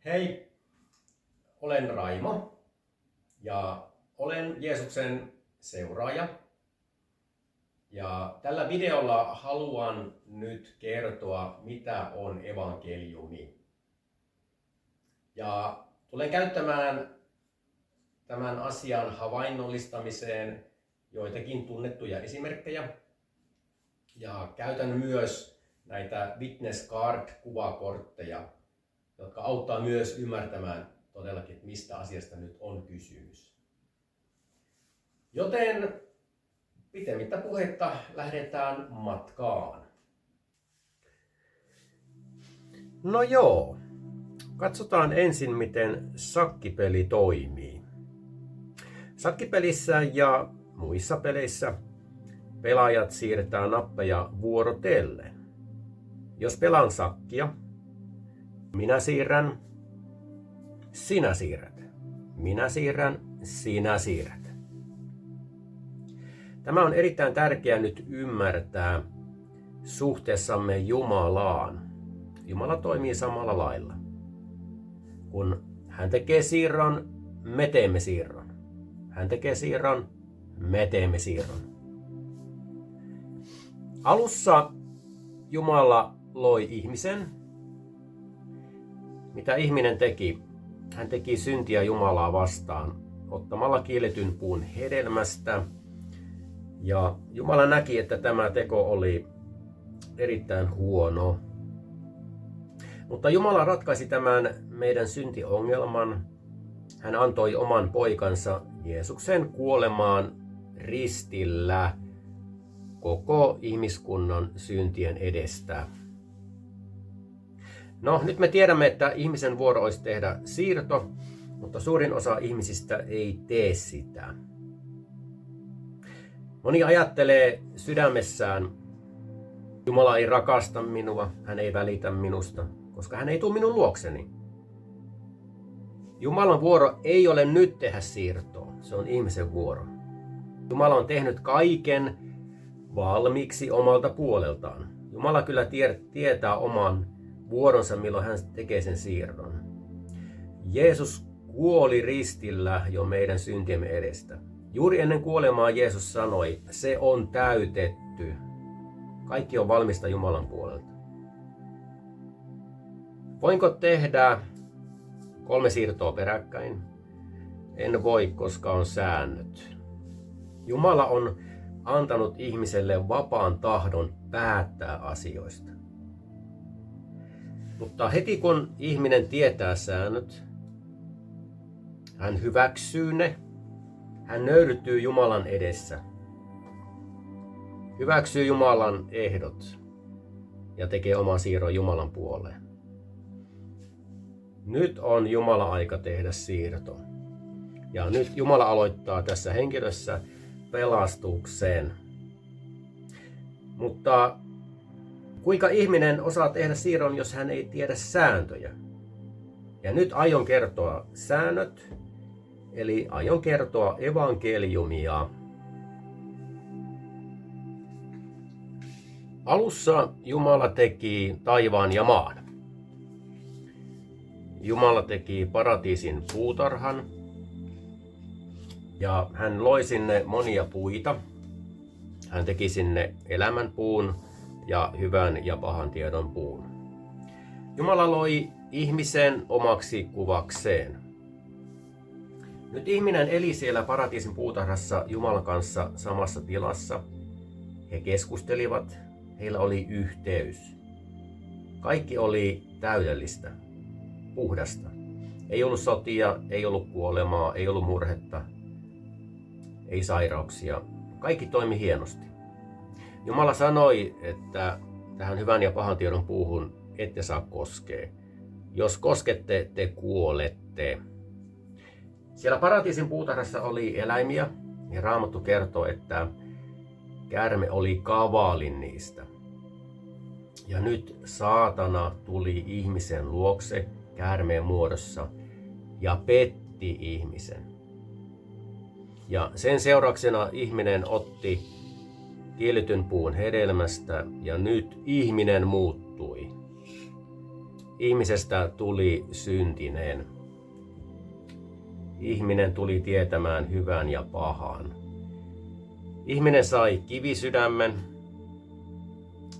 Hei, olen Raimo ja olen Jeesuksen seuraaja. Ja tällä videolla haluan nyt kertoa, mitä on evankeliumi. Ja tulen käyttämään tämän asian havainnollistamiseen joitakin tunnettuja esimerkkejä. Ja käytän myös näitä witness card-kuvakortteja, jotka auttaa myös ymmärtämään todellakin, että mistä asiasta nyt on kysymys. Joten pitemmittä puhetta lähdetään matkaan. No joo, katsotaan ensin miten sakkipeli toimii. Sakkipelissä ja muissa peleissä pelaajat siirtää nappeja vuorotellen. Jos pelaan sakkia, minä siirrän, sinä siirrät. Minä siirrän, sinä siirrät. Tämä on erittäin tärkeää nyt ymmärtää suhteessamme Jumalaan. Jumala toimii samalla lailla. Kun hän tekee siirron, me teemme siirron. Hän tekee siirron, me teemme siirron. Alussa Jumala loi ihmisen. Mitä ihminen teki? Hän teki syntiä Jumalaa vastaan ottamalla kielletyn puun hedelmästä. Ja Jumala näki, että tämä teko oli erittäin huono. Mutta Jumala ratkaisi tämän meidän syntiongelman. Hän antoi oman poikansa Jeesuksen kuolemaan ristillä koko ihmiskunnan syntien edestä. No, nyt me tiedämme, että ihmisen vuoro olisi tehdä siirto, mutta suurin osa ihmisistä ei tee sitä. Moni ajattelee sydämessään, Jumala ei rakasta minua, hän ei välitä minusta, koska hän ei tule minun luokseni. Jumalan vuoro ei ole nyt tehdä siirtoa, se on ihmisen vuoro. Jumala on tehnyt kaiken valmiiksi omalta puoleltaan. Jumala kyllä tietää oman vuoronsa, milloin hän tekee sen siirron. Jeesus kuoli ristillä jo meidän syntiemme edestä. Juuri ennen kuolemaa Jeesus sanoi, se on täytetty. Kaikki on valmista Jumalan puolelta. Voinko tehdä 3 siirtoa peräkkäin? En voi, koska on säännöt. Jumala on antanut ihmiselle vapaan tahdon päättää asioista. Mutta heti kun ihminen tietää säännöt, hän hyväksyy ne, hän nöyrtyy Jumalan edessä, hyväksyy Jumalan ehdot ja tekee oman siirron Jumalan puoleen. Nyt on Jumalan aika tehdä siirto. Ja nyt Jumala aloittaa tässä henkilössä pelastuksen. Mutta kuinka ihminen osaa tehdä siirron, jos hän ei tiedä sääntöjä? Ja nyt aion kertoa säännöt, eli aion kertoa evankeliumia. Alussa Jumala teki taivaan ja maan. Jumala teki paratiisin puutarhan ja hän loi sinne monia puita. Hän teki sinne elämän puun ja hyvän ja pahan tiedon puun. Jumala loi ihmisen omaksi kuvakseen. Nyt ihminen eli siellä paratiisin puutarhassa Jumalan kanssa samassa tilassa. He keskustelivat, heillä oli yhteys. Kaikki oli täydellistä, puhdasta. Ei ollut sotia, ei ollut kuolemaa, ei ollut murhetta, ei sairauksia. Kaikki toimi hienosti. Jumala sanoi, että tähän hyvän ja pahan tiedon puuhun ette saa koskea. Jos koskette, te kuolette. Siellä paratiisin puutarhassa oli eläimiä ja Raamattu kertoo, että käärme oli kavalin niistä. Ja nyt saatana tuli ihmisen luokse käärmeen muodossa ja petti ihmisen. Ja sen seurauksena ihminen otti kielletyn puun hedelmästä ja nyt ihminen muuttui. ihmisestä tuli syntinen. Ihminen tuli tietämään hyvän ja pahan. Ihminen sai kivisydämen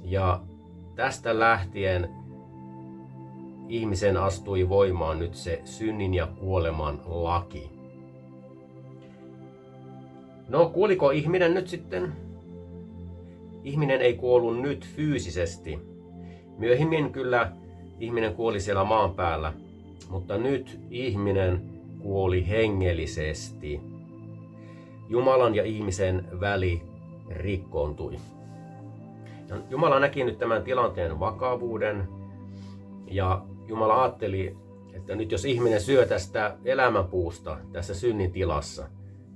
ja tästä lähtien ihmisen astui voimaan nyt se synnin ja kuoleman laki. No, kuoliko ihminen nyt sitten? Ihminen ei kuollut nyt fyysisesti. Myöhemmin kyllä ihminen kuoli siellä maan päällä, mutta nyt ihminen kuoli hengellisesti. Jumalan ja ihmisen väli rikkoontui. Jumala näki nyt tämän tilanteen vakavuuden ja Jumala ajatteli, että nyt jos ihminen syö tästä elämänpuusta tässä synnin tilassa,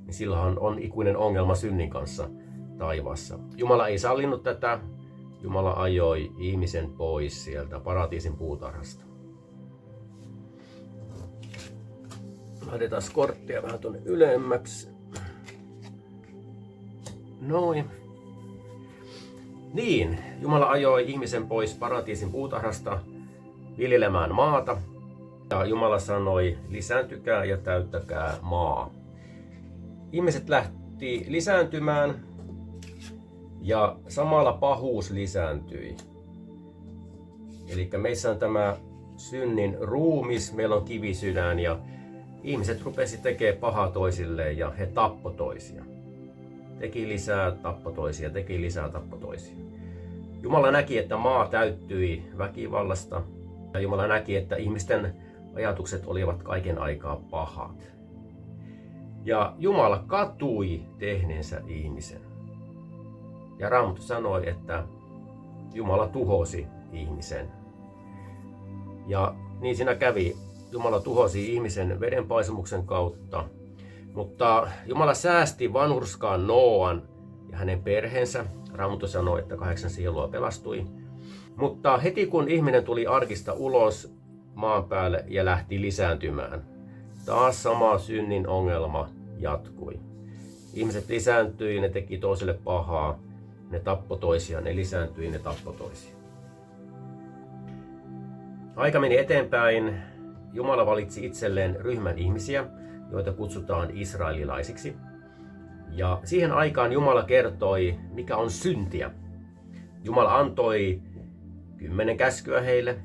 niin silloin on ikuinen ongelma synnin kanssa taivaassa. Jumala ei sallinut tätä. Jumala ajoi ihmisen pois sieltä paratiisin puutarhasta. Laitetaan korttia vähän tuonne ylemmäksi. Noin. Niin, Jumala ajoi ihmisen pois paratiisin puutarhasta viljelemään maata. Ja Jumala sanoi, lisääntykää ja täyttäkää maa. Ihmiset lähti lisääntymään ja samalla pahuus lisääntyi. Eli meissä on tämä synnin ruumis, meillä on kivisydän ja ihmiset rupesi tekemään pahaa toisilleen ja he tappoi toisia. Teki lisää, tappoi toisia, teki lisää, tappoi toisia. Jumala näki, että maa täyttyi väkivallasta ja Jumala näki, että ihmisten ajatukset olivat kaiken aikaa pahat. Ja Jumala katui tehneensä ihmisen. Ja Raamattu sanoi, että Jumala tuhosi ihmisen. Ja niin siinä kävi. Jumala tuhosi ihmisen vedenpaisumuksen kautta. Mutta Jumala säästi vanhurskaan Nooan ja hänen perheensä. Raamattu sanoi, että 8 sielua pelastui. Mutta heti kun ihminen tuli arkista ulos maan päälle ja lähti lisääntymään, taas sama synnin ongelma jatkui. Ihmiset lisääntyi, ne teki toiselle pahaa, ne tappoi toisiaan, ne lisääntyi, ne tappoi toisiaan. Aika meni eteenpäin. Jumala valitsi itselleen ryhmän ihmisiä, joita kutsutaan israelilaisiksi. Ja siihen aikaan Jumala kertoi, mikä on syntiä. Jumala antoi 10 käskyä heille.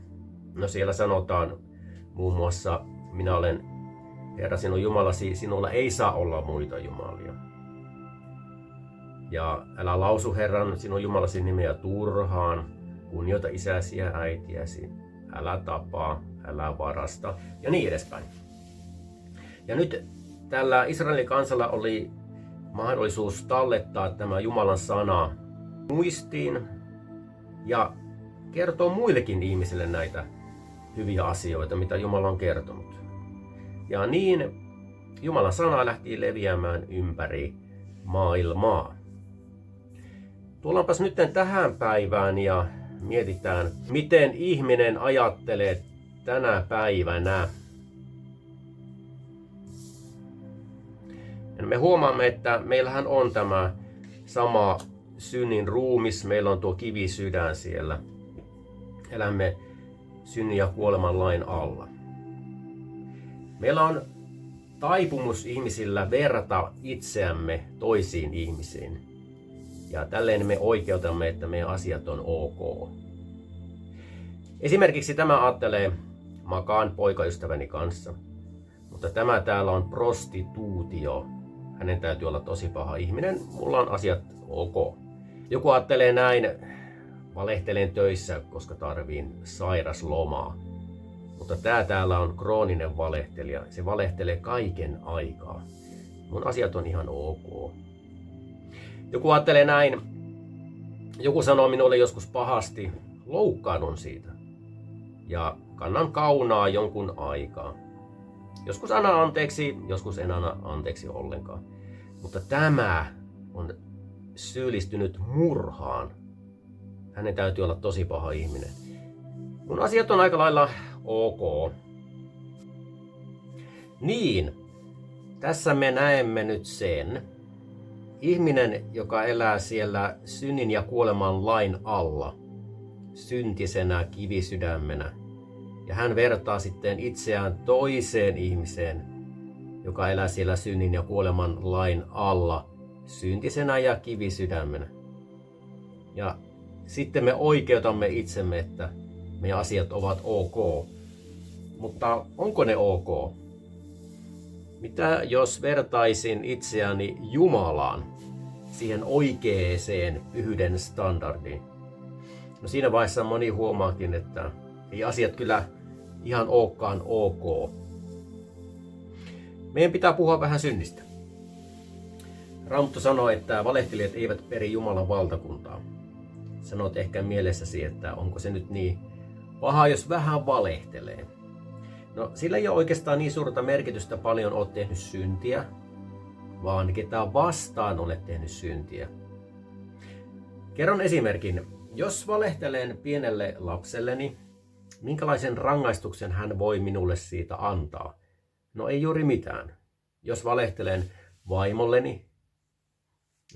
No siellä sanotaan muun muassa, minä olen Herra sinun Jumalasi, sinulla ei saa olla muita jumalia. Ja älä lausu Herran sinun Jumalasi nimeä turhaan, kunnioita isäsi ja äitiäsi, älä tapaa, älä varasta ja niin edespäin. Ja nyt tällä Israelin kansalla oli mahdollisuus tallettaa tämä Jumalan sana muistiin ja kertoa muillekin ihmisille näitä hyviä asioita, mitä Jumala on kertonut. Ja niin Jumalan sana lähti leviämään ympäri maailmaa. Tullaanpas nyt tähän päivään ja mietitään, miten ihminen ajattelee tänä päivänä. Ja me huomaamme, että meillähän on tämä sama synnin ruumis, meillä on tuo kivisydän siellä. Elämme synnin ja kuoleman lain alla. Meillä on taipumus ihmisillä verrata itseämme toisiin ihmisiin. Ja tälleen me oikeutamme, että meidän asiat on ok. Esimerkiksi tämä ajattelee, makaan poikaystäväni kanssa. Mutta tämä täällä on prostituutio. Hänen täytyy olla tosi paha ihminen. Mulla on asiat ok. Joku ajattelee näin, valehtelen töissä, koska tarviin sairaslomaa. Mutta täällä on krooninen valehtelija. Se valehtelee kaiken aikaa. Mun asiat on ihan ok. Joku ajattelee näin. Joku sanoo minulle joskus pahasti. Loukkaannun siitä. Ja kannan kaunaa jonkun aikaa. Joskus annan anteeksi, joskus en anna anteeksi ollenkaan. Mutta tämä on syyllistynyt murhaan. Hänen täytyy olla tosi paha ihminen. Mun asiat on aika lailla ok. Niin, tässä me näemme nyt sen. Ihminen, joka elää siellä synnin ja kuoleman lain alla, syntisenä kivisydämenä, Ja hän vertaa sitten itseään toiseen ihmiseen, joka elää siellä synnin ja kuoleman lain alla, syntisenä ja kivisydämenä. Ja sitten me oikeutamme itsemme, että meidän asiat ovat ok. Mutta onko ne ok? Mitä jos vertaisin itseäni Jumalaan, siihen oikeeseen pyhyyden standardiin? No siinä vaiheessa moni huomaakin, että ei asiat kyllä ihan olekaan ok. Meidän pitää puhua vähän synnistä. Raamattu sanoo, että valehtelijat eivät peri Jumalan valtakuntaa. Sanot ehkä mielessäsi, että onko se nyt niin paha, jos vähän valehtelee. No sillä ei ole oikeastaan niin suurta merkitystä paljon olet tehnyt syntiä, vaan ketään vastaan olet tehnyt syntiä. Kerron esimerkin. Jos valehtelen pienelle lapselleni, minkälaisen rangaistuksen hän voi minulle siitä antaa? No ei juuri mitään. Jos valehtelen vaimolleni,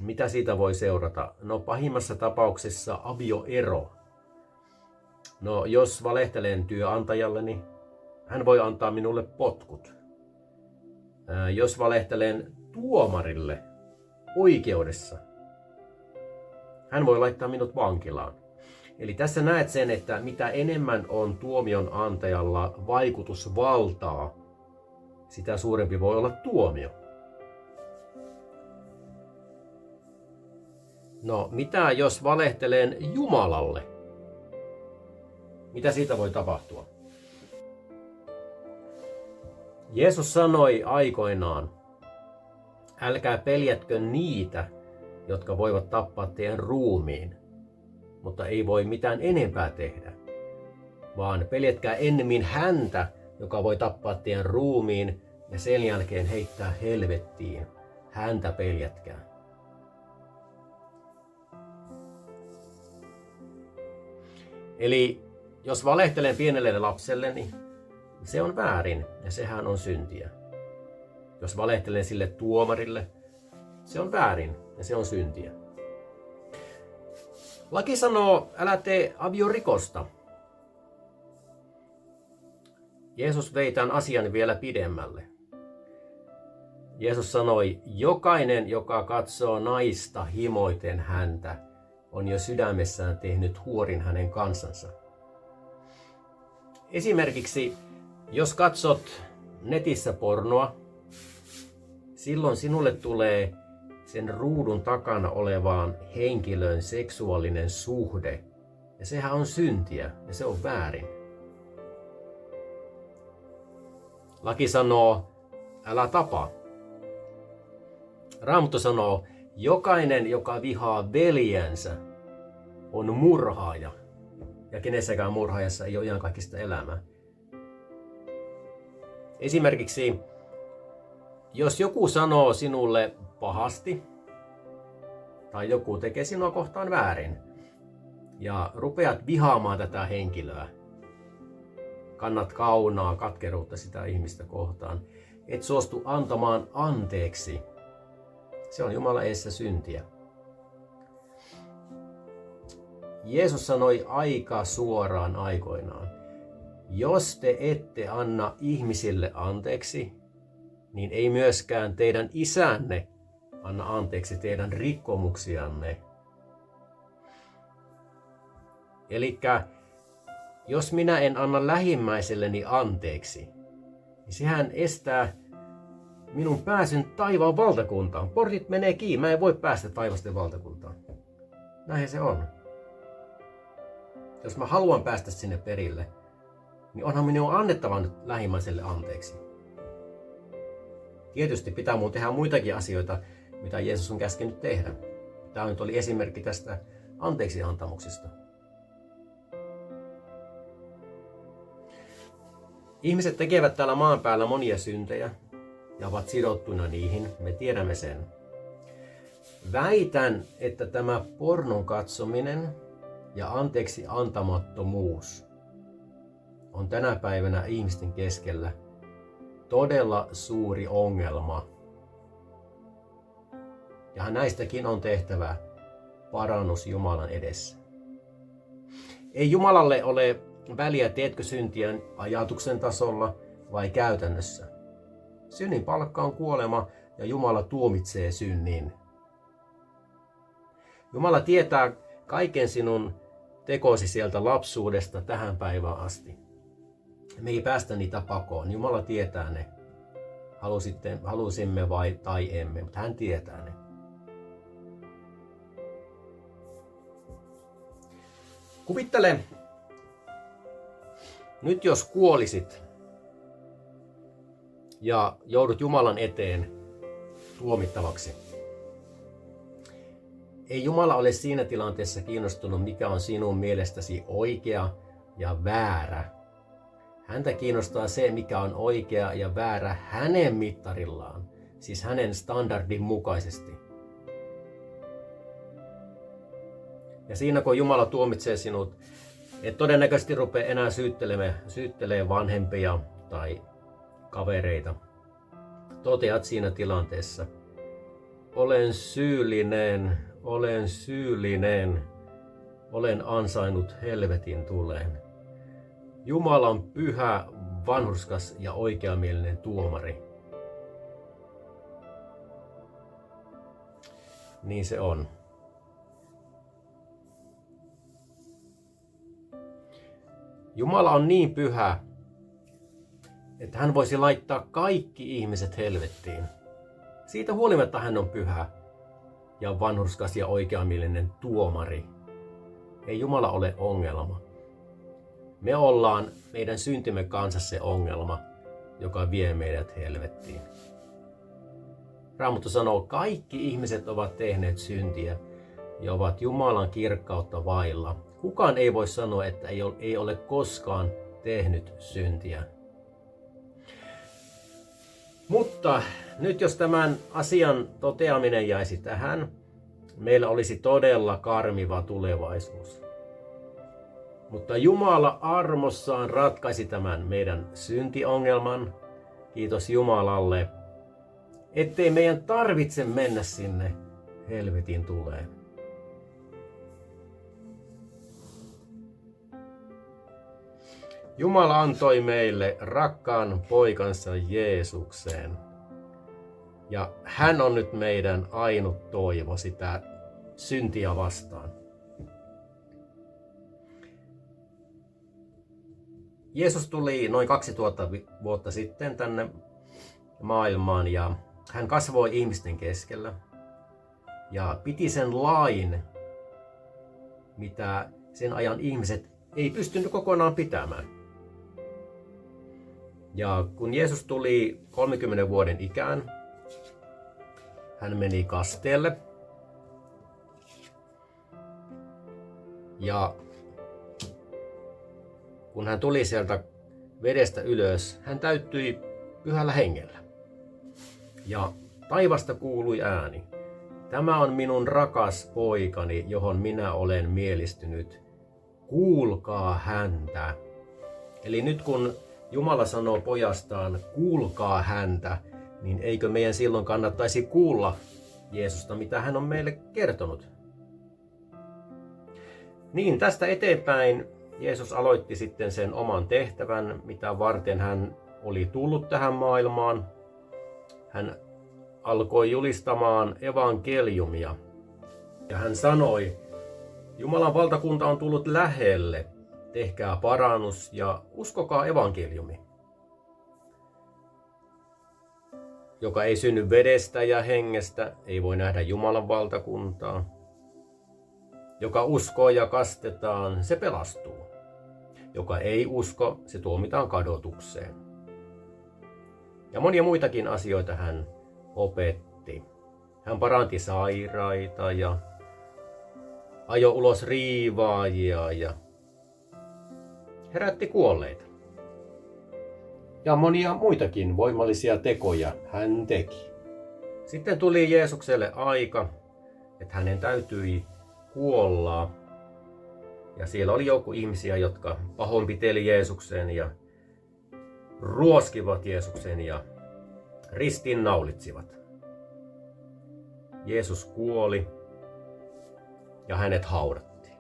mitä siitä voi seurata? No pahimmassa tapauksessa avioero. No jos valehtelen työnantajalleni, hän voi antaa minulle potkut. Jos valehtelen tuomarille oikeudessa, hän voi laittaa minut vankilaan. Eli tässä näet sen, että mitä enemmän on tuomion antajalla vaikutusvaltaa, sitä suurempi voi olla tuomio. No, mitä jos valehtelen Jumalalle? Mitä siitä voi tapahtua? Jeesus sanoi aikoinaan, älkää peljätkö niitä, jotka voivat tappaa teidän ruumiin, mutta ei voi mitään enempää tehdä, vaan peljätkää ennemmin häntä, joka voi tappaa teidän ruumiin ja sen jälkeen heittää helvettiin. Häntä peljätkää. Eli jos valehtelen pienelle lapselleni, se on väärin ja sehän on syntiä. Jos valehtelen sille tuomarille, se on väärin ja se on syntiä. Laki sanoo, älä tee aviorikosta. Jeesus vei tämän asian vielä pidemmälle. Jeesus sanoi, jokainen, joka katsoo naista himoiten häntä, on jo sydämessään tehnyt huorin hänen kansansa. Esimerkiksi, jos katsot netissä pornoa, silloin sinulle tulee sen ruudun takana olevaan henkilön seksuaalinen suhde. Ja sehän on syntiä ja se on väärin. Laki sanoo, älä tapa. Raamattu sanoo, jokainen, joka vihaa veljensä, on murhaaja. Ja kenessäkään murhaajassa ei ole iankaikkista elämää. Esimerkiksi, jos joku sanoo sinulle pahasti, tai joku tekee sinua kohtaan väärin, ja rupeat vihaamaan tätä henkilöä, kannat kaunaa, katkeruutta sitä ihmistä kohtaan, et suostu antamaan anteeksi, se on Jumalan edessä syntiä. Jeesus sanoi aika suoraan aikoinaan, jos te ette anna ihmisille anteeksi, niin ei myöskään teidän isänne anna anteeksi teidän rikkomuksianne. Elikkä jos minä en anna lähimmäiselleni anteeksi, niin sehän estää minun pääsyn taivaan valtakuntaan. Portit menee kiinni, mä en voi päästä taivasten valtakuntaan. Näin se on. Jos mä haluan päästä sinne perille, niin onhan minun annettava nyt lähimmäiselle anteeksi. Tietysti pitää mun tehdä muitakin asioita, mitä Jeesus on käskenyt tehdä. Tämä nyt oli esimerkki tästä anteeksi antamuksesta. Ihmiset tekevät täällä maan päällä monia syntejä ja ovat sidottuina niihin, me tiedämme sen. Väitän, että tämä pornon katsominen ja anteeksi antamattomuus on tänä päivänä ihmisten keskellä todella suuri ongelma. Ja näistäkin on tehtävä parannus Jumalan edessä. Ei Jumalalle ole väliä, teetkö syntiä ajatuksen tasolla vai käytännössä. Synnin palkka on kuolema ja Jumala tuomitsee synnin. Jumala tietää kaiken sinun tekosi sieltä lapsuudesta tähän päivään asti. Me ei päästä niitä pakoon. Jumala tietää ne. Halusimme vai tai emme, mutta hän tietää ne. Kuvittele, nyt jos kuolisit ja joudut Jumalan eteen tuomittavaksi. Ei Jumala ole siinä tilanteessa kiinnostunut, mikä on sinun mielestäsi oikea ja väärä. Häntä kiinnostaa se, mikä on oikea ja väärä hänen mittarillaan, siis hänen standardin mukaisesti. Ja siinä kun Jumala tuomitsee sinut, et todennäköisesti rupea enää syyttelemään vanhempia tai kavereita. Toteat siinä tilanteessa, olen syyllinen, olen ansainnut helvetin tuleen. Jumala on pyhä, vanhurskas ja oikeamielinen tuomari. Niin se on. Jumala on niin pyhä, että hän voisi laittaa kaikki ihmiset helvettiin. Siitä huolimatta hän on pyhä ja vanhurskas ja oikeamielinen tuomari. Ei Jumala ole ongelma. Me ollaan meidän syntimme kanssa se ongelma, joka vie meidät helvettiin. Raamattu sanoo, kaikki ihmiset ovat tehneet syntiä ja ovat Jumalan kirkkautta vailla. Kukaan ei voi sanoa, että ei ole koskaan tehnyt syntiä. Mutta nyt jos tämän asian toteaminen jäisi tähän, meillä olisi todella karmiva tulevaisuus. Mutta Jumala armossaan ratkaisi tämän meidän syntiongelman. Kiitos Jumalalle, ettei meidän tarvitse mennä sinne helvetin tuleen. Jumala antoi meille rakkaan poikansa Jeesukseen. Ja hän on nyt meidän ainut toivo sitä syntiä vastaan. Jeesus tuli noin 2000 vuotta sitten tänne maailmaan ja hän kasvoi ihmisten keskellä ja piti sen lain, mitä sen ajan ihmiset ei pystynyt kokonaan pitämään. Ja kun Jeesus tuli 30 vuoden ikään, hän meni kasteelle ja kun hän tuli sieltä vedestä ylös, hän täyttyi pyhällä hengellä. Ja taivasta kuului ääni. Tämä on minun rakas poikani, johon minä olen mielistynyt. Kuulkaa häntä. Eli nyt kun Jumala sanoo pojastaan, kuulkaa häntä, niin eikö meidän silloin kannattaisi kuulla Jeesusta, mitä hän on meille kertonut? Niin, tästä eteenpäin Jeesus aloitti sitten sen oman tehtävän, mitä varten hän oli tullut tähän maailmaan. Hän alkoi julistamaan evankeliumia. Ja hän sanoi, Jumalan valtakunta on tullut lähelle, tehkää parannus ja uskokaa evankeliumi. Joka ei synny vedestä ja hengestä, ei voi nähdä Jumalan valtakuntaa. Joka uskoo ja kastetaan, se pelastuu. Joka ei usko, se tuomitaan kadotukseen. Ja monia muitakin asioita hän opetti. Hän paranti sairaita ja ajoi ulos riivaajia ja herätti kuolleita. Ja monia muitakin voimallisia tekoja hän teki. Sitten tuli Jeesukselle aika, että hänen täytyi kuolla. Ja siellä oli joukko ihmisiä, jotka pahoinpiteli Jeesuksen ja ruoskivat Jeesuksen ja ristiinnaulitsivat. Jeesus kuoli ja hänet haudattiin.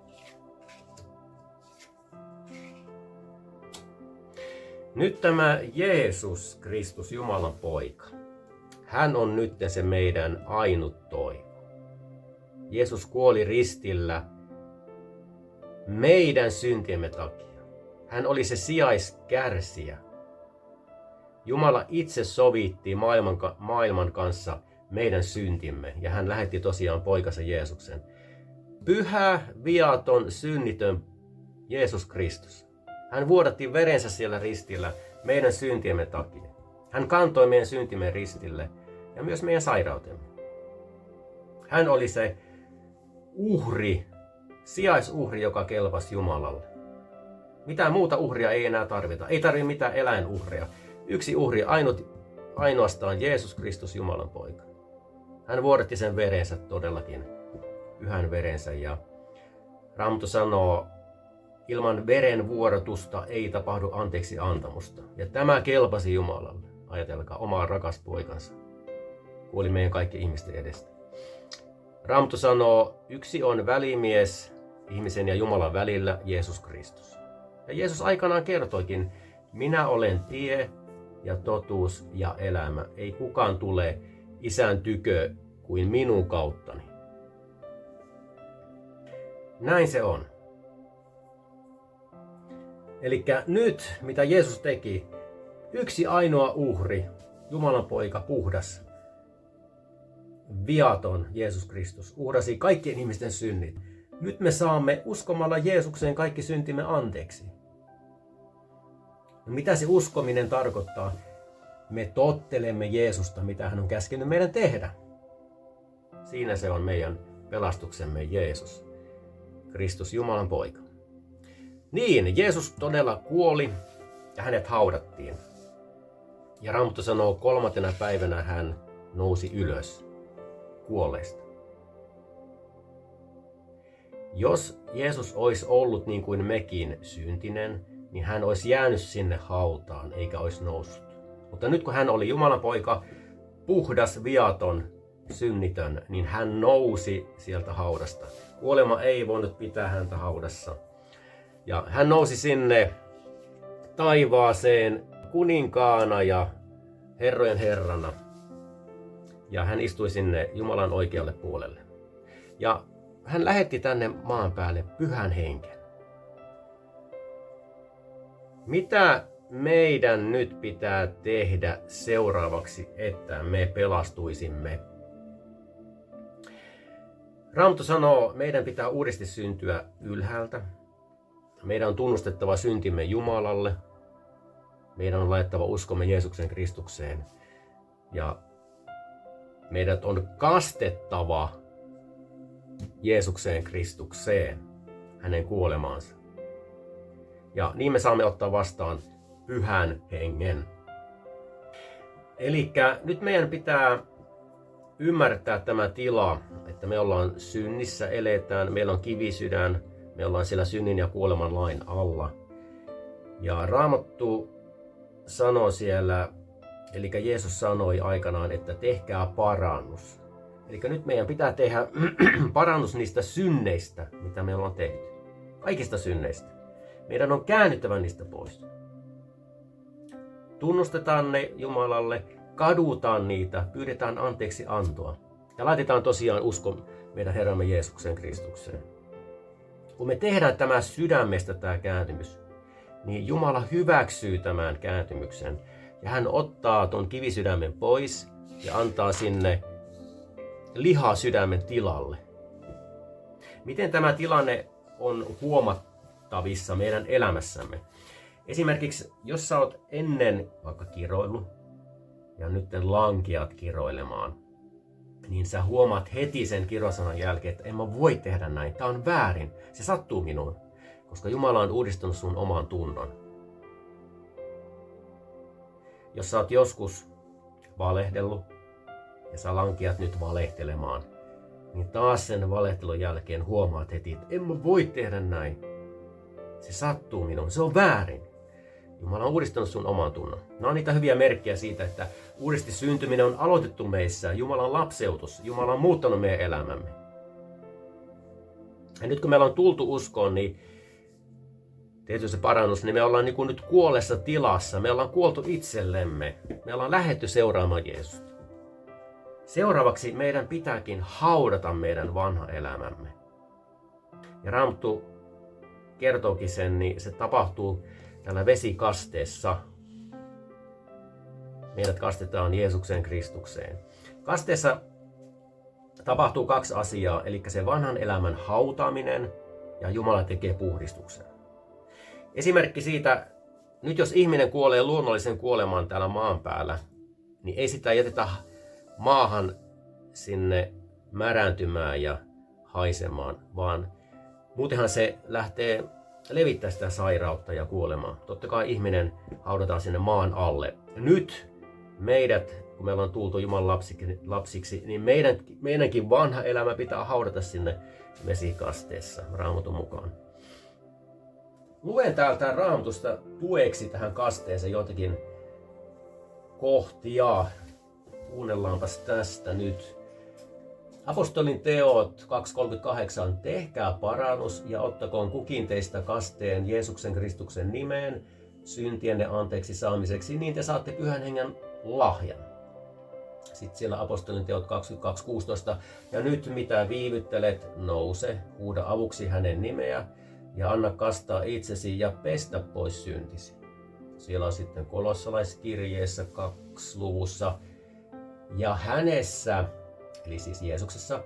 Nyt tämä Jeesus Kristus, Jumalan poika, hän on nyt se meidän ainut toivo. Jeesus kuoli ristillä meidän syntiemme takia. Hän oli se sijaiskärsijä. Jumala itse sovitti maailman kanssa meidän syntimme ja hän lähetti tosiaan poikansa Jeesuksen. Pyhä, viaton, synnitön Jeesus Kristus. Hän vuodatti verensä siellä ristillä meidän syntiemme takia. Hän kantoi meidän syntimme ristille ja myös meidän sairautemme. Hän oli se uhri, sijaisuhri, joka kelpasi Jumalalle. Mitään muuta uhria ei enää tarvita. Ei tarvitse mitään eläinuhria. Yksi uhri, ainoastaan Jeesus Kristus, Jumalan poika. Hän vuodatti sen verensä todellakin, pyhän verensä. Ja Raamattu sanoo, ilman veren vuodatusta ei tapahdu anteeksi antamusta. Ja tämä kelpasi Jumalalle. Ajatelkaa, omaa rakas poikansa. Kuoli meidän kaikki ihmisten edestä. Raamattu sanoo, yksi on välimies ihmisen ja Jumalan välillä, Jeesus Kristus. Ja Jeesus aikanaan kertoikin, minä olen tie ja totuus ja elämä. Ei kukaan tule Isän tykö kuin minun kauttani. Näin se on. Elikkä nyt, mitä Jeesus teki, yksi ainoa uhri, Jumalan poika, puhdas, viaton Jeesus Kristus, uhrasi kaikkien ihmisten synnit. Nyt me saamme uskomalla Jeesukseen kaikki syntimme anteeksi. No, mitä se uskominen tarkoittaa? Me tottelemme Jeesusta, mitä hän on käskenyt meidän tehdä. Siinä se on meidän pelastuksemme Jeesus, Kristus, Jumalan poika. Niin, Jeesus todella kuoli ja hänet haudattiin. Ja Raamattu sanoo, 3. päivänä hän nousi ylös kuolleista. Jos Jeesus olisi ollut niin kuin mekin syntinen, niin hän olisi jäänyt sinne hautaan eikä olisi noussut. Mutta nyt kun hän oli Jumalan poika, puhdas, viaton, synnitön, niin hän nousi sieltä haudasta. Kuolema ei voinut pitää häntä haudassa. Ja hän nousi sinne taivaaseen kuninkaana ja herrojen herrana. Ja hän istui sinne Jumalan oikealle puolelle. Ja hän lähetti tänne maan päälle pyhän henken. Mitä meidän nyt pitää tehdä seuraavaksi, että me pelastuisimme? Raamattu sanoo, meidän pitää uudesti syntyä ylhäältä. Meidän on tunnustettava syntimme Jumalalle. Meidän on laitettava uskomme Jeesuksen Kristukseen. Ja meidät on kastettava Jeesukseen Kristukseen, hänen kuolemaansa. Ja niin me saamme ottaa vastaan pyhän hengen. Elikkä nyt meidän pitää ymmärtää tämä tila, että me ollaan synnissä, eletään, meillä on kivisydän, me ollaan siellä synnin ja kuoleman lain alla. Ja Raamattu sanoo siellä, eli Jeesus sanoi aikanaan, että tehkää parannus. Eli nyt meidän pitää tehdä parannus niistä synneistä, mitä me ollaan tehty. Kaikista synneistä. Meidän on käännyttävä niistä pois. Tunnustetaan ne Jumalalle, kadutaan niitä, pyydetään anteeksi antoa. Ja laitetaan tosiaan usko meidän Herramme Jeesuksen Kristukseen. Kun me tehdään tämä sydämestä tämä kääntymys, niin Jumala hyväksyy tämän kääntymyksen. Ja hän ottaa ton kivisydämen pois ja antaa sinne lihasydämen tilalle. Miten tämä tilanne on huomattavissa meidän elämässämme? Esimerkiksi, jos sä oot ennen vaikka kiroillut ja nyt lankeat kiroilemaan, niin sä huomaat heti sen kirosanan jälkeen, että en mä voi tehdä näin. Tää on väärin. Se sattuu minuun, koska Jumala on uudistanut sun oman tunnon. Jos sä oot joskus valehdellut ja sä lankeat nyt valehtelemaan, niin taas sen valehtelun jälkeen huomaat heti, että en mä voi tehdä näin. Se sattuu minuun. Se on väärin. Jumala on uudistanut sun oman tunnon. Nämä on niitä hyviä merkkejä siitä, että uudesti syntyminen on aloitettu meissä. Jumalan lapseutus. Jumala on muuttanut meidän elämämme. Ja nyt kun meillä on tultu uskoon, niin tehty se parannus, niin me ollaan niin kuin nyt kuolleessa tilassa. Me ollaan kuoltu itsellemme. Me ollaan lähdetty seuraamaan Jeesusta. Seuraavaksi meidän pitääkin haudata meidän vanha elämämme. Ja Raamattu kertookin sen, niin se tapahtuu tällä vesikasteessa. Meidät kastetaan Jeesuksen Kristukseen. Kasteessa tapahtuu 2 asiaa, eli se vanhan elämän hautaaminen ja Jumala tekee puhdistuksen. Esimerkki siitä, nyt jos ihminen kuolee luonnollisen kuolemaan täällä maan päällä, niin ei sitä jätetä maahan sinne märääntymään ja haisemaan, vaan muutenhan se lähtee levittämään sitä sairautta ja kuolemaa. Totta kai ihminen haudataan sinne maan alle. Nyt meidät, kun me ollaan tultu Jumalan lapsiksi, niin meidänkin vanha elämä pitää haudata sinne vesikasteessa Raamatun mukaan. Luen täältä Raamatusta tueksi tähän kasteeseen jotakin kohtia. Kuunnellaanpas tästä nyt. Apostolin teot 2.38. Tehkää parannus ja ottakoon kukin teistä kasteen Jeesuksen Kristuksen nimeen syntienne anteeksi saamiseksi, niin te saatte Pyhän Hengen lahjan. Sitten siellä Apostolin teot 22.16. Ja nyt mitä viivyttelet, nouse, huuda avuksi hänen nimeä ja anna kastaa itsesi ja pestä pois syntisi. Siellä on sitten kolossalaiskirjeessä 2. luvussa. Ja hänessä, eli siis Jeesuksessa,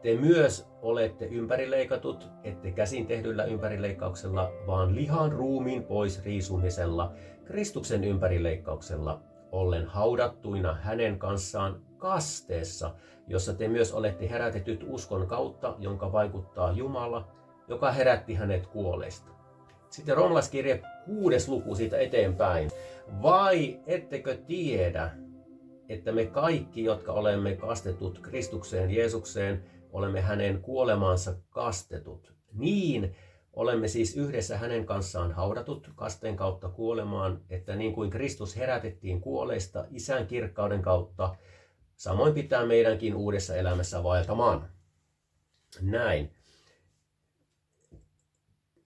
te myös olette ympärileikatut, ette käsin tehdyllä ympärileikkauksella, vaan lihan ruumiin pois riisumisella, Kristuksen ympärileikkauksella, ollen haudattuina hänen kanssaan kasteessa, jossa te myös olette herätetyt uskon kautta, jonka vaikuttaa Jumala, joka herätti hänet kuolleista. Sitten roomalaiskirje 6. luku siitä eteenpäin. Vai ettekö tiedä, että me kaikki, jotka olemme kastetut Kristukseen Jeesukseen, olemme hänen kuolemaansa kastetut. Niin olemme siis yhdessä hänen kanssaan haudatut kasteen kautta kuolemaan, että niin kuin Kristus herätettiin kuolleista Isän kirkkauden kautta, samoin pitää meidänkin uudessa elämässä vaeltamaan. Näin.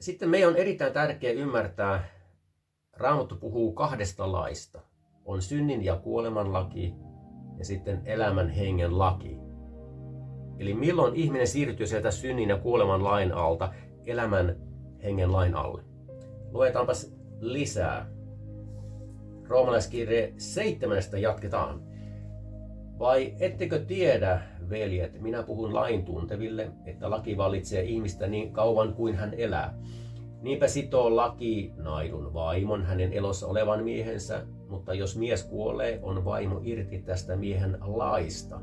Sitten meidän on erittäin tärkeää ymmärtää, Raamattu puhuu 2 laista. On synnin ja kuoleman laki ja sitten elämän hengen laki. Eli milloin ihminen siirtyy sieltä synnin ja kuoleman lain alta elämän hengen lain alle. Luetaanpas lisää. Roomalaiskirje 7 jatketaan. Vai ettekö tiedä, veljet, minä puhun lain tunteville, että laki vallitsee ihmistä niin kauan kuin hän elää. Niinpä sitoo laki naidun vaimon hänen elossa olevan miehensä, mutta jos mies kuolee, on vaimo irti tästä miehen laista.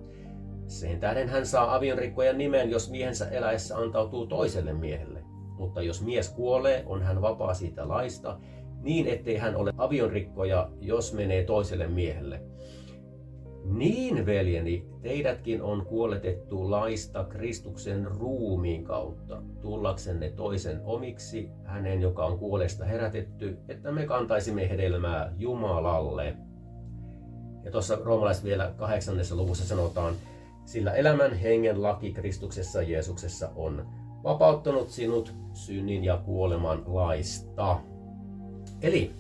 Sen tähden hän saa avionrikkojan nimen, jos miehensä eläessä antautuu toiselle miehelle. Mutta jos mies kuolee, on hän vapaa siitä laista, niin ettei hän ole avionrikkoja, jos menee toiselle miehelle. Niin, veljeni, teidätkin on kuoletettu laista Kristuksen ruumiin kautta, tullaksenne toisen omiksi, hänen, joka on kuolesta herätetty, että me kantaisimme hedelmää Jumalalle. Ja tuossa roomalaiset vielä 8. luvussa sanotaan, sillä elämän hengen laki Kristuksessa Jeesuksessa on vapauttanut sinut synnin ja kuoleman laista. Eli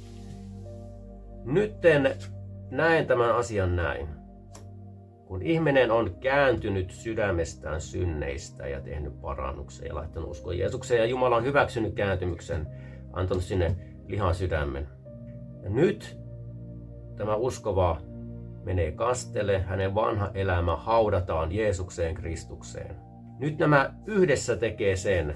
nytten näen tämän asian näin. Kun ihminen on kääntynyt sydämestään synneistä ja tehnyt parannuksen ja laittanut uskon Jeesukseen ja Jumala on hyväksynyt kääntymyksen, antanut sinne lihan sydämen. Ja nyt tämä uskova menee kastele, hänen vanha elämä haudataan Jeesukseen Kristukseen. Nyt nämä yhdessä tekee sen,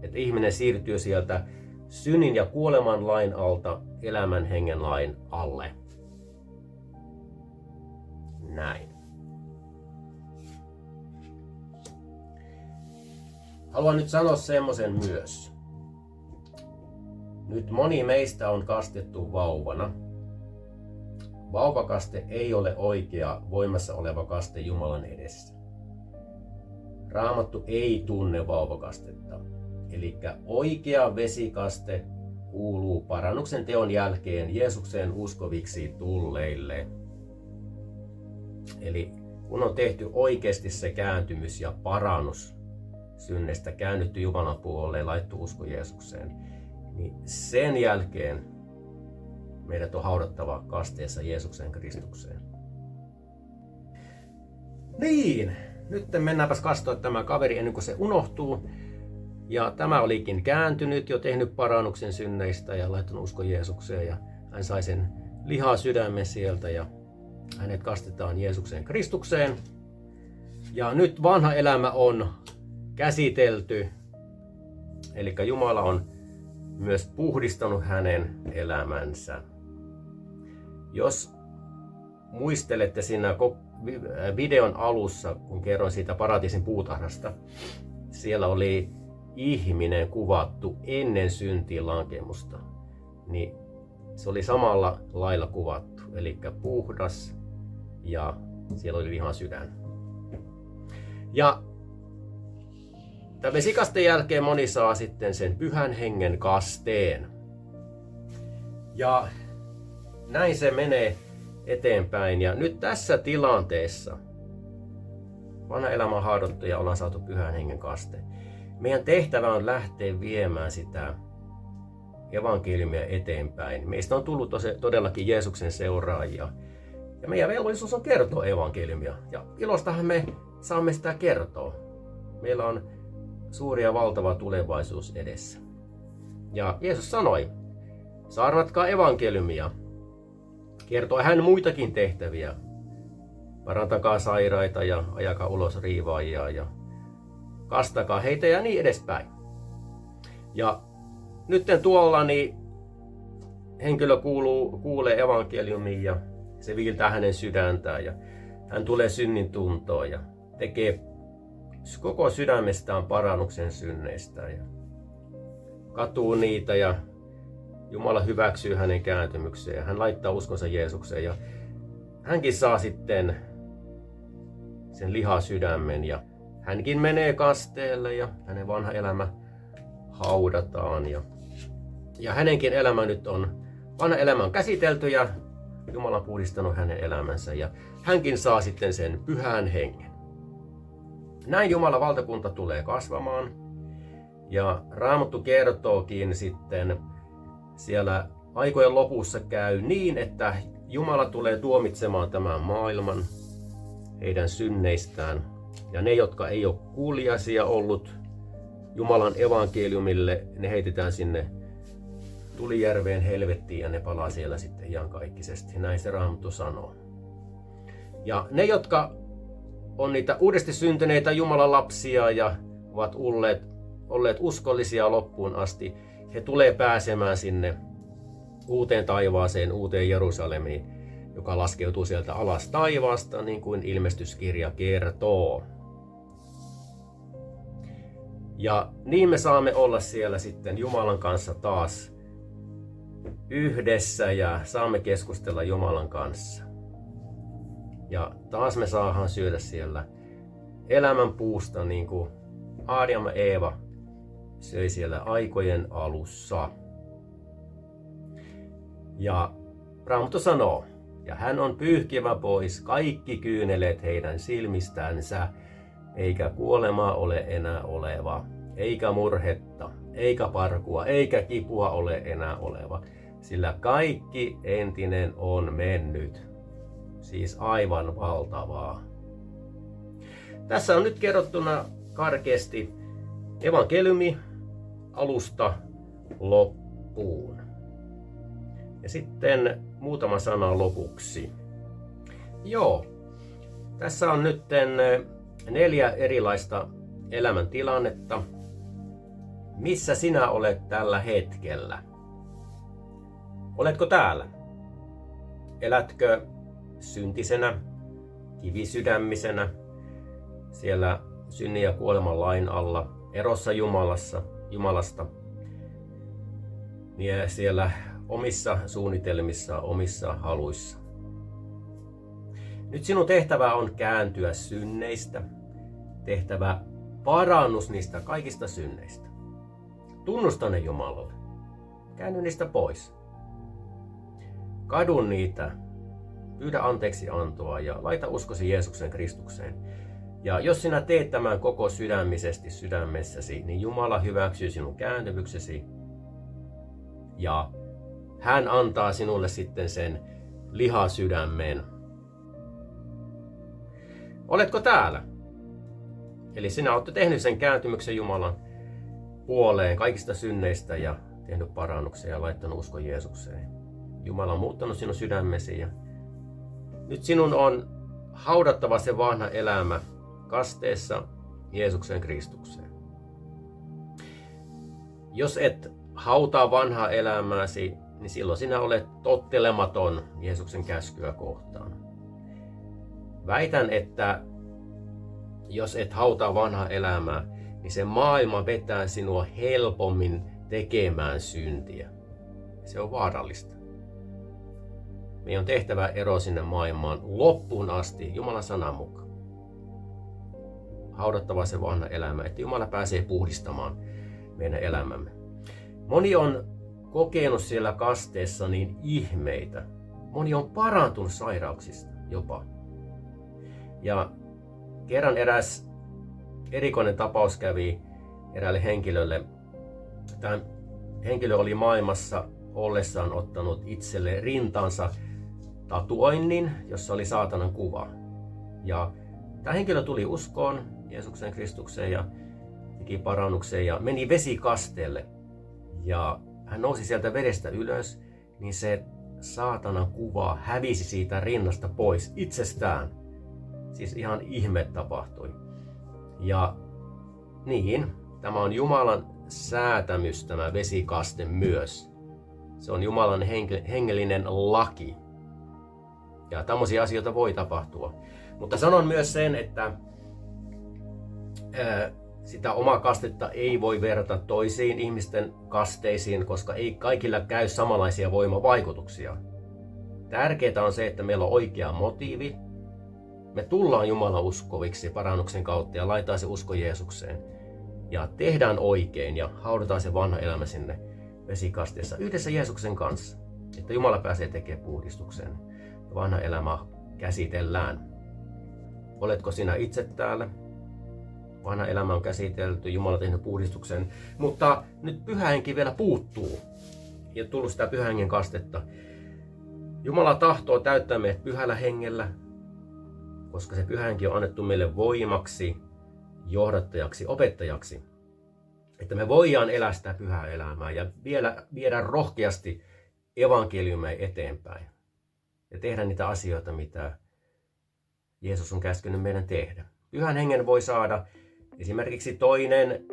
että ihminen siirtyy sieltä synnin ja kuoleman lain alta elämän hengen lain alle. Näin. Haluan nyt sanoa semmoisen myös. Nyt moni meistä on kastettu vauvana. Vauvakaste ei ole oikea voimassa oleva kaste Jumalan edessä. Raamattu ei tunne vauvakastetta. Eli oikea vesikaste kuuluu parannuksen teon jälkeen Jeesukseen uskoviksi tulleille. Eli kun on tehty oikeasti se kääntymys ja parannus synneistä, käännytty Jumalan puolelle ja laittu usko Jeesukseen, niin sen jälkeen meidät on haudattava kasteessa Jeesuksen Kristukseen. Niin, nyt mennäänpäs kastoa tämä kaveri ennen kuin se unohtuu. Ja tämä olikin kääntynyt, jo tehnyt parannuksen synneistä ja laittanut usko Jeesukseen. Ja hän sai sen lihaa sydämen sieltä ja hänet kastetaan Jeesuksen Kristukseen. Ja nyt vanha elämä on käsitelty. Eli Jumala on myös puhdistanut hänen elämänsä. Jos muistelette siinä videon alussa, kun kerroin siitä paratiisin puutarhasta, siellä oli ihminen kuvattu ennen syntiin lankemusta. Niin se oli samalla lailla kuvattu, eli puhdas ja siellä oli lihan sydän. Ja tämän vesikasteen jälkeen moni saa sitten sen pyhän hengen kasteen. Ja näin se menee eteenpäin. Ja nyt tässä tilanteessa vanha elämä on haudottu ja ollaan saatu pyhän hengen kaste. Meidän tehtävä on lähteä viemään sitä evankeliumia eteenpäin. Meistä on tullut todellakin Jeesuksen seuraajia. Ja meidän velvollisuus on kertoa evankeliumia. Ja ilostahan me saamme sitä kertoa. Meillä on suuri ja valtava tulevaisuus edessä. Ja Jeesus sanoi, saarnatkaa evankeliumia. Kertoo hän muitakin tehtäviä. Parantakaa sairaita ja ajakaa ulos riivaajia ja kastakaa heitä ja niin edespäin. Ja nyt tuolla niin henkilö kuulee evankeliumin ja se viiltää hänen sydäntään ja hän tulee synnin tuntoon ja tekee koko sydämestään parannuksen synneistä ja katuu niitä ja Jumala hyväksyy hänen kääntymykseen ja hän laittaa uskonsa Jeesukseen ja hänkin saa sitten sen lihasydämen ja hänkin menee kasteelle ja hänen vanha elämä haudataan ja hänenkin elämä nyt on, vanha elämä on käsitelty ja Jumala on puhdistanut hänen elämänsä ja hänkin saa sitten sen pyhän hengen. Näin Jumalan valtakunta tulee kasvamaan ja Raamattu kertookin sitten siellä aikojen lopussa käy niin, että Jumala tulee tuomitsemaan tämän maailman heidän synneistään. Ja ne, jotka ei ole kuuliaisia ollut Jumalan evankeliumille, ne heitetään sinne tulijärveen helvettiin ja ne palaa siellä sitten iankaikkisesti. Näin se Raamattu sanoo. Ja ne, jotka on niitä uudesti syntyneitä Jumalan lapsia ja ovat olleet uskollisia loppuun asti, he tulee pääsemään sinne uuteen taivaaseen, uuteen Jerusalemiin, joka laskeutuu sieltä alas taivaasta, niin kuin ilmestyskirja kertoo. Ja niin me saamme olla siellä sitten Jumalan kanssa taas yhdessä ja saamme keskustella Jumalan kanssa. Ja taas me saadaan syödä siellä elämän puusta, niin kuin Aadam ja Eeva söi siellä aikojen alussa. Ja Raamattu sanoo, ja hän on pyyhkivä pois kaikki kyyneleet heidän silmistänsä, eikä kuolemaa ole enää oleva, eikä murhetta, eikä parkua, eikä kipua ole enää oleva, sillä kaikki entinen on mennyt. Siis aivan valtavaa. Tässä on nyt kerrottuna karkeasti evankeliumi alusta loppuun. Ja sitten muutama sana lopuksi. Joo, tässä on nyt 4 erilaista elämäntilannetta. Missä sinä olet tällä hetkellä? Oletko täällä? Elätkö syntisenä, kivisydämisenä, siellä synnin ja kuoleman lain alla, erossa Jumalasta, ja siellä omissa suunnitelmissa, omissa haluissa. Nyt sinun tehtävä on kääntyä synneistä, tehtävä parannus niistä kaikista synneistä. Tunnusta ne Jumalalle, käänny niistä pois. Kadu niitä, pyydä anteeksi antoa ja laita uskosi Jeesuksen Kristukseen. Ja jos sinä teet tämän koko sydämisesti sydämessäsi, niin Jumala hyväksyy sinun kääntymyksesi ja hän antaa sinulle sitten sen lihasydämen. Oletko täällä? Eli sinä olet tehnyt sen kääntymyksen Jumalan puoleen kaikista synneistä ja tehnyt parannuksia ja laittanut uskon Jeesukseen. Jumala on muuttanut sinun sydämesi ja nyt sinun on haudattava se vanha elämä kasteessa Jeesuksen Kristukseen. Jos et hautaa vanhaa elämääsi, niin silloin sinä olet tottelematon Jeesuksen käskyä kohtaan. Väitän, että jos et hautaa vanhaa elämää, niin se maailma vetää sinua helpommin tekemään syntiä. Se on vaarallista. Meidän on tehtävä ero sinne maailmaan loppuun asti Jumalan sanan mukaan. Haudattava se vanha elämä, että Jumala pääsee puhdistamaan meidän elämämme. Moni on kokenut siellä kasteessa niin ihmeitä. Moni on parantunut sairauksista jopa. Ja kerran eräs erikoinen tapaus kävi eräälle henkilölle. Tämä henkilö oli maailmassa ollessaan ottanut itselle rintaansa tatuoinnin, jossa oli saatanan kuva. Ja tämä henkilö tuli uskoon Jeesuksen Kristukseen ja teki parannuksen ja meni vesikasteelle. Ja hän nousi sieltä vedestä ylös, niin se saatanan kuva hävisi siitä rinnasta pois itsestään. Siis ihan ihme tapahtui. Ja niin, tämä on Jumalan säätämys, tämä vesikaste myös. Se on Jumalan hengellinen laki. Ja tämmöisiä asioita voi tapahtua. Mutta sanon myös sen, että sitä omaa kastetta ei voi verrata toisiin ihmisten kasteisiin, koska ei kaikilla käy samanlaisia voimavaikutuksia. Tärkeää on se, että meillä on oikea motiivi. Me tullaan Jumalan uskoviksi parannuksen kautta ja laitetaan se usko Jeesukseen. Ja tehdään oikein ja haudataan se vanha elämä sinne vesikasteessa yhdessä Jeesuksen kanssa. Että Jumala pääsee tekemään puhdistuksen ja vanha elämä käsitellään. Oletko sinä itse täällä? Vanha elämä on käsitelty, Jumala on tehnyt puhdistuksen, mutta nyt Pyhä Henki vielä puuttuu. Ei ole tullut sitä Pyhän Hengen kastetta. Jumala tahtoo täyttää meidät Pyhällä Hengellä, koska se Pyhä Henki on annettu meille voimaksi, johdattajaksi, opettajaksi. Että me voidaan elää sitä pyhää elämää ja viedä rohkeasti evankeliumia eteenpäin. Ja tehdä niitä asioita, mitä Jeesus on käskenyt meidän tehdä. Pyhän Hengen voi saada esimerkiksi toinen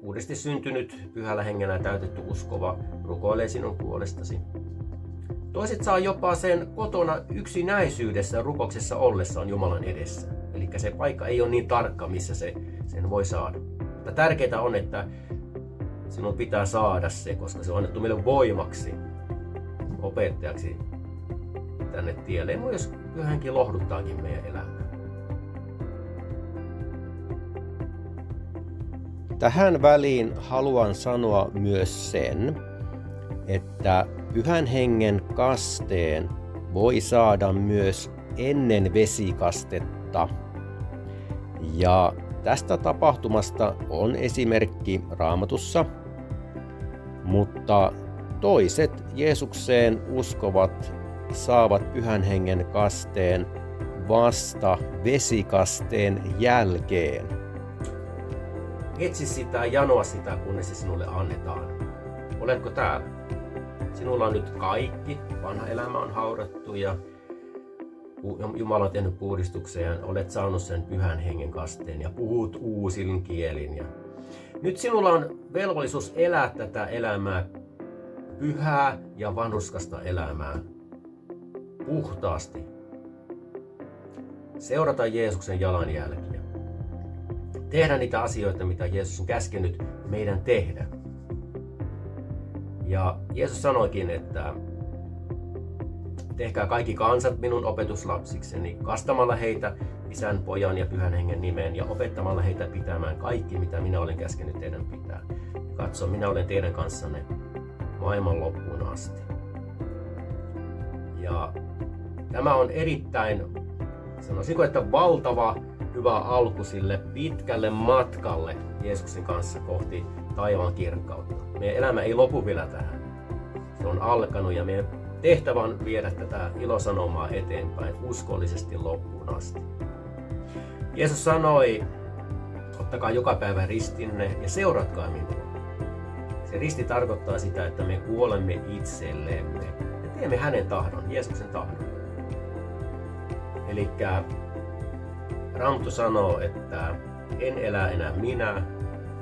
uudesti syntynyt Pyhällä Hengellä täytetty uskova rukoilee sinun puolestasi. Toiset saa jopa sen kotona yksinäisyydessä rukouksessa ollessaan Jumalan edessä. Eli se paikka ei ole niin tarkka, missä sen voi saada. Mutta tärkeää on, että sinun pitää saada se, koska se on annettu meille voimaksi, opettajaksi tänne tielle. Ja myös Pyhä Henki lohduttaakin meidän elämää. Tähän väliin haluan sanoa myös sen, että Pyhän Hengen kasteen voi saada myös ennen vesikastetta. Ja tästä tapahtumasta on esimerkki Raamatussa, mutta toiset Jeesukseen uskovat saavat Pyhän Hengen kasteen vasta vesikasteen jälkeen. Etsi sitä, janoa sitä, kunnes se sinulle annetaan. Oletko täällä? Sinulla on nyt kaikki, vanha elämä on haudattu ja Jumala on tehnyt puhdistuksen ja olet saanut sen Pyhän Hengen kasteen ja puhut uusin kielin. Ja nyt sinulla on velvollisuus elää tätä elämää, pyhää ja vanhurskasta elämää, puhtaasti. Seurata Jeesuksen jalanjälkiä. Tehdä niitä asioita, mitä Jeesus on käskenyt meidän tehdä. Ja Jeesus sanoikin, että tehkää kaikki kansat minun opetuslapsikseni, kastamalla heitä Isän, Pojan ja Pyhän Hengen nimeen ja opettamalla heitä pitämään kaikki, mitä minä olen käskenyt teidän pitää. Katso, minä olen teidän kanssanne maailman loppuun asti. Ja tämä on erittäin, sanoisinko, että valtava hyvä alku sille pitkälle matkalle Jeesuksen kanssa kohti taivaan kirkkautta. Meidän elämä ei lopu vielä tähän. Se on alkanut ja meidän tehtävä on viedä tätä ilosanomaa eteenpäin uskollisesti loppuun asti. Jeesus sanoi, ottakaa joka päivä ristinne ja seuratkaa minua. Se risti tarkoittaa sitä, että me kuolemme itsellemme ja teemme hänen tahdon, Jeesuksen tahdon. Elikkä Raamattu sanoo, että en elä enää minä,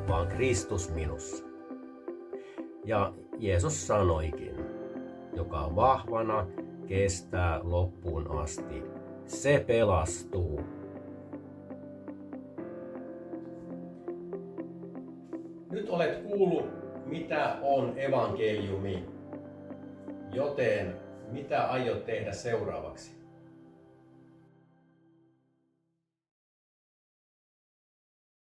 vaan Kristus minussa. Ja Jeesus sanoikin, joka vahvana kestää loppuun asti, se pelastuu. Nyt olet kuullut, mitä on evankeliumi, joten mitä aiot tehdä seuraavaksi?